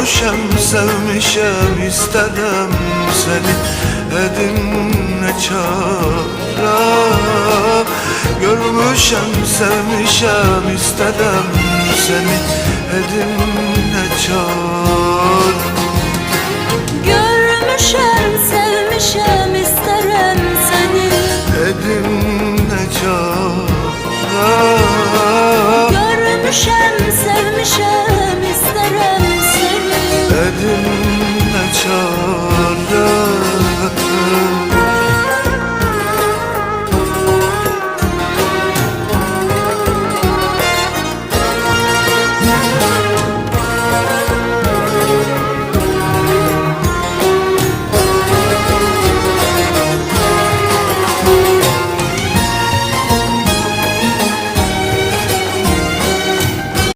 Görmüşem, sevmişem, istedim seni. Edim ne çare. Görmüşem, sevmişem, istedim seni. Edim ne çare. Görmüşem, sevmişem, isterim seni. Edim ne çare. Görmüşem, sevmişem, isterim seni. Edim ne çare.